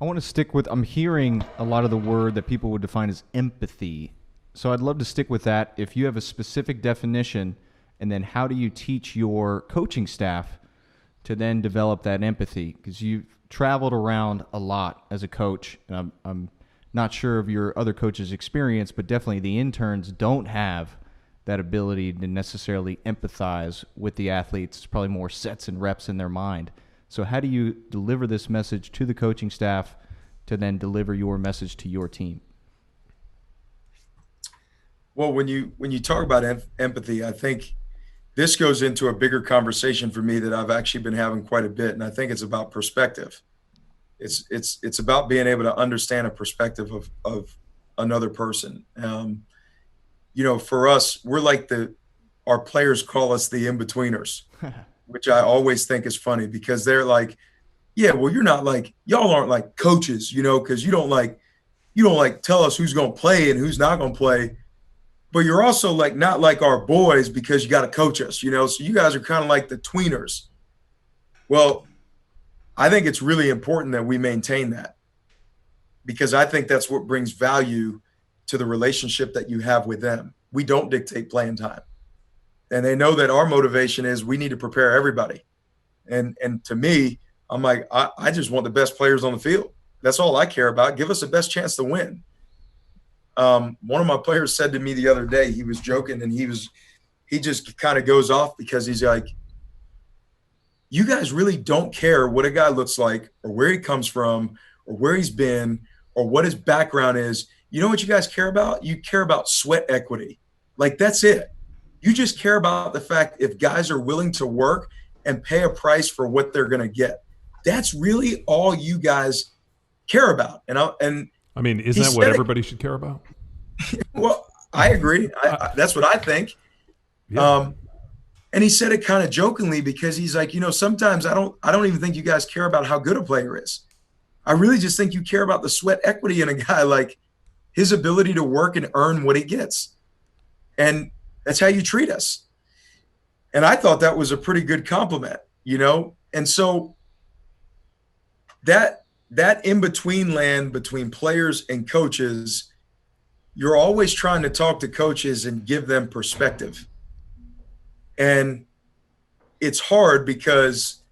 I want to stick with, I'm hearing a lot of the word that people would define as empathy. So I'd love to stick with that. If you have a specific definition, and then how do you teach your coaching staff to then develop that empathy? Because you've traveled around a lot as a coach, and I'm not sure of your other coaches' experience, but definitely the interns don't have that ability to necessarily empathize with the athletes. It's probably more sets and reps in their mind. So how do you deliver this message to the coaching staff to then deliver your message to your team? Well, when you talk about empathy, I think this goes into a bigger conversation for me that I've actually been having quite a bit, and I think it's about perspective. It's about being able to understand a perspective of another person. For us, we're like our players call us the in-betweeners, which I always think is funny because they're like, yeah, well, you're not like y'all aren't like coaches, because you don't like tell us who's going to play and who's not going to play, but you're also like not like our boys because you got to coach us. So you guys are kind of like the tweeners. Well, I think it's really important that we maintain that because I think that's what brings value to the relationship that you have with them. We don't dictate playing time. And they know that our motivation is we need to prepare everybody. And to me, I'm like, I just want the best players on the field. That's all I care about. Give us the best chance to win. One of my players said to me the other day, he was joking and he just kind of goes off because he's like, you guys really don't care what a guy looks like or where he comes from or where he's been or what his background is. You know what you guys care about? You care about sweat equity. Like that's it. You just care about the fact if guys are willing to work and pay a price for what they're going to get. That's really all you guys care about. And I mean, isn't he that what said it. everybody should care about? Well, I agree. I, That's what I think. yeah. Um, and he said it kind of jokingly because he's like, sometimes I don't even think you guys care about how good a player is. I really just think you care about the sweat equity in a guy, like his ability to work and earn what he gets. And that's how you treat us. And I thought that was a pretty good compliment. And so that in between land between players and coaches, you're always trying to talk to coaches and give them perspective. And it's hard because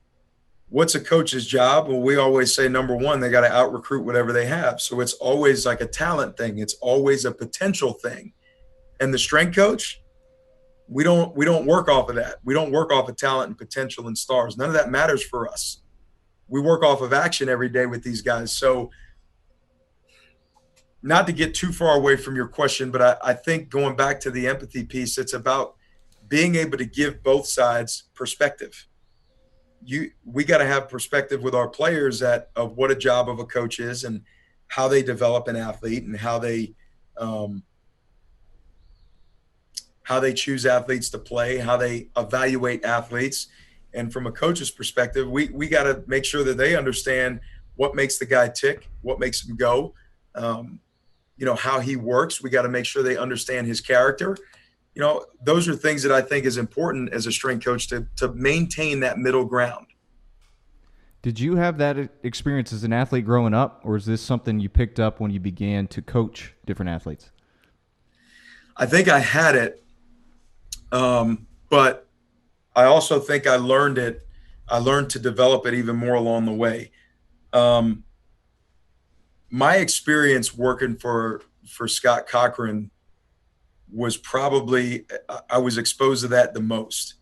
what's a coach's job? Well, we always say number one, they got to out recruit whatever they have. So it's always like a talent thing. It's always a potential thing. And the strength coach, we don't work off of that. We don't work off of talent and potential and stars. None of that matters for us. We work off of action every day with these guys. So not to get too far away from your question, but I think going back to the empathy piece, it's about being able to give both sides perspective. We got to have perspective with our players of what a job of a coach is and how they develop an athlete and how they choose athletes to play, how they evaluate athletes. And from a coach's perspective, we got to make sure that they understand what makes the guy tick, what makes him go, how he works. We got to make sure they understand his character. Those are things that I think is important as a strength coach to maintain that middle ground. Did you have that experience as an athlete growing up, or is this something you picked up when you began to coach different athletes? I think I had it, but I also think I learned it. I learned to develop it even more along the way. Um, my experience working for Scott Cochran was probably I was exposed to that the most.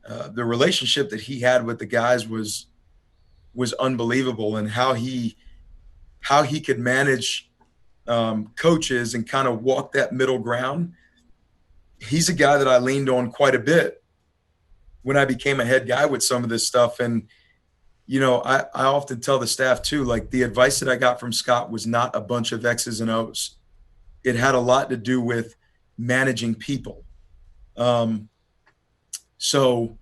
The relationship that he had with the guys was unbelievable, and how he could manage coaches and kind of walk that middle ground. He's a guy that I leaned on quite a bit when I became a head guy with some of this stuff. And I often tell the staff too, like the advice that I got from Scott was not a bunch of X's and O's. It had a lot to do with managing people. So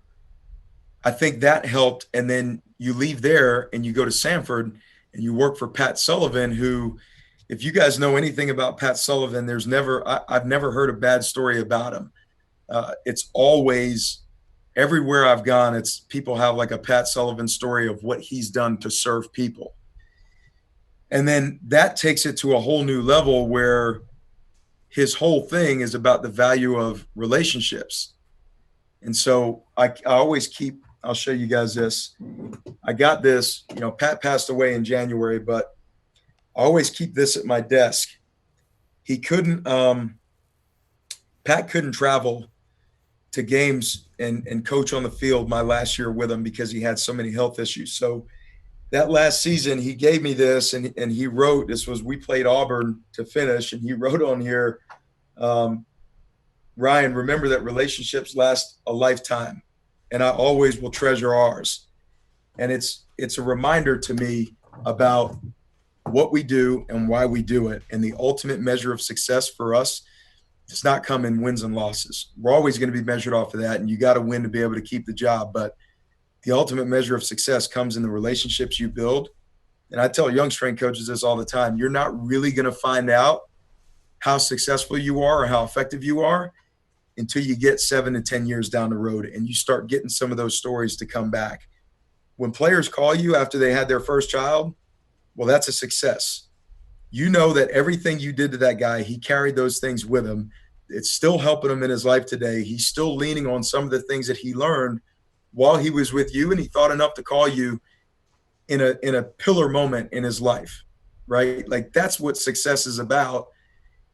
I think that helped. And then you leave there and you go to Sanford and you work for Pat Sullivan, who, if you guys know anything about Pat Sullivan, I've never heard a bad story about him. It's always, everywhere I've gone, it's people have like a Pat Sullivan story of what he's done to serve people. And then that takes it to a whole new level where his whole thing is about the value of relationships. And so I always keep, I'll show you guys this. I got this, Pat passed away in January, but I always keep this at my desk. He couldn't, Pat couldn't travel to games and coach on the field my last year with him because he had so many health issues. So that last season, he gave me this, and he wrote, we played Auburn to finish, and he wrote on here, Ryan, remember that relationships last a lifetime, and I always will treasure ours. And it's a reminder to me about what we do and why we do it. And the ultimate measure of success for us does not come in wins and losses. We're always going to be measured off of that, and you got to win to be able to keep the job. But the ultimate measure of success comes in the relationships you build. And I tell young strength coaches this all the time. You're not really going to find out how successful you are or how effective you are until you get 7 to 10 years down the road and you start getting some of those stories to come back. When players call you after they had their first child, well, that's a success. You know that everything you did to that guy, he carried those things with him. It's still helping him in his life today. He's still leaning on some of the things that he learned while he was with you, and he thought enough to call you in a pillar moment in his life, right? Like, that's what success is about.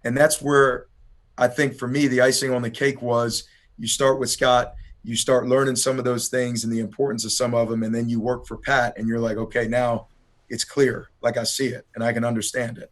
And that's where I think for me, the icing on the cake was you start with Scott, you start learning some of those things and the importance of some of them. And then you work for Pat and you're like, okay, now it's clear. Like, I see it and I can understand it.